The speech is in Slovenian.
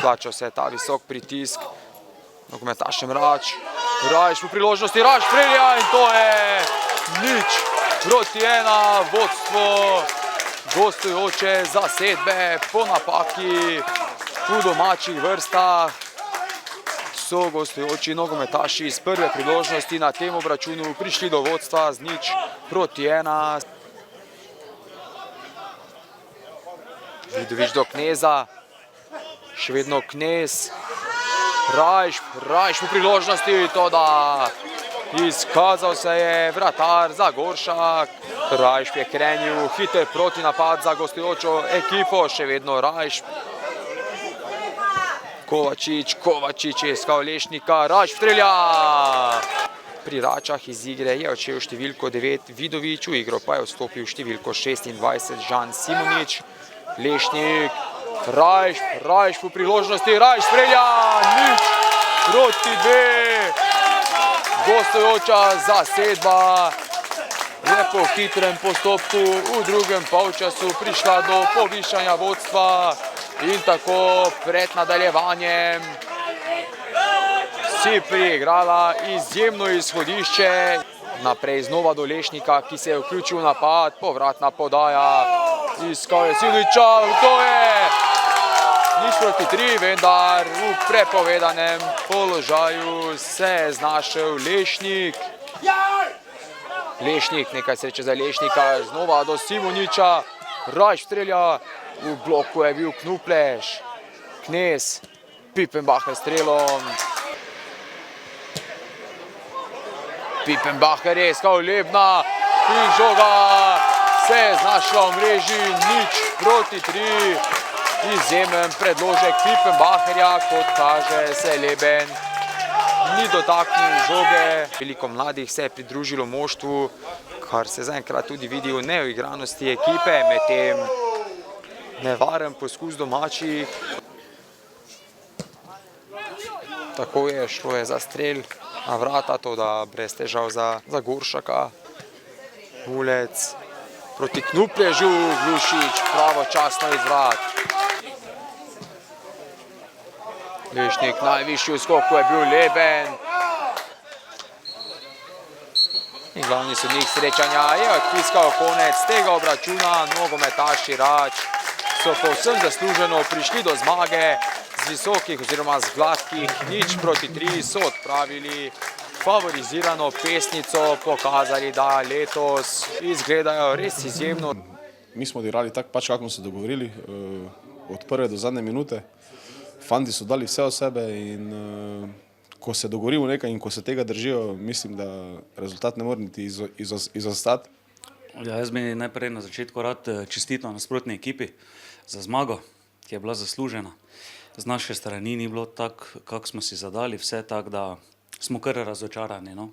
Izplačal se je ta visok pritisk. Nogometašem Rač. Rač po priložnosti, Rač strelja in to je 0-1 vodstvo gostujoče zasedbe po napaki v domačih vrstah. So gostujoči nogometaši iz prve priložnosti na tem obračunu prišli do vodstva z 0-1. Vidovič do Kneza, še vedno Knez, Rajš po priložnosti, toda izkazal se je vratar Zagoršak. Rajš je krenil hiter protinapad za gostujočo ekipo, še vedno Rajš. Kovačič je iskal Lešnika, Rajš strelja. Pri Račah iz igre je odšel številko 9 Vidovič, v igro pa je vstopil številko 26 Žan Simonič. Lešnik, Rajš po priložnosti, Rajš strelja, 0-2. Gostujoča zasedba je po hitrem postopku v drugem polčasu prišla do povišanja vodstva in tako pred nadaljevanjem si priigrala izjemno izhodišče. Naprej znova do Lešnika, ki se je vključil v napad, povratna podaja. Iskal je Simoniča, to je 0-3, vendar v prepovedanem položaju se je znašel Lešnik. Lešnik, nekaj sreče za Lešnika, znova do Simoniča, Rajš strelja, v bloku je bil Knupleš, Knez, Pipenbacher strelom. Pipenbacher je iskal Lebna in žoga se je znašla v mreži, 0-3. Izjemen predložek Pipenbacherja, kot kaže se Leben ni dotaknil žoge. Veliko mladih se je pridružilo moštvu, kar se zaenkrat tudi vidi v neuigranosti ekipe, medtem nevaren poskus domačih. Tako je, šlo je za strel na vrata, toda brez težav za Goršaka. Mulec proti Knupležu, Glušič pravočasno iz vrat. Lešnik najvišji v skoku je bil Leben. In glavni sodnik srečanja je odpiskal konec tega obračuna. Nogometaši Rač so povsem zasluženo prišli do zmage. Z visokih oziroma z gladkih 0-3 so odpravili favorizirano pesnico, pokazali, da letos izgledajo res izjemno. Mi smo odigrali tako pač, kako smo se dogovorili, od prve do zadnje minute. Fanti so dali vse od sebe in ko se dogovorimo nekaj in ko se tega držijo, mislim, da rezultat ne more niti izostati. Ja, jaz bi najprej na začetku rad čestital nasprotni ekipi za zmago, ki je bila zaslužena. Z naše strani ni bilo tako, kako smo si zadali, vse tako, da smo kar razočarani, no.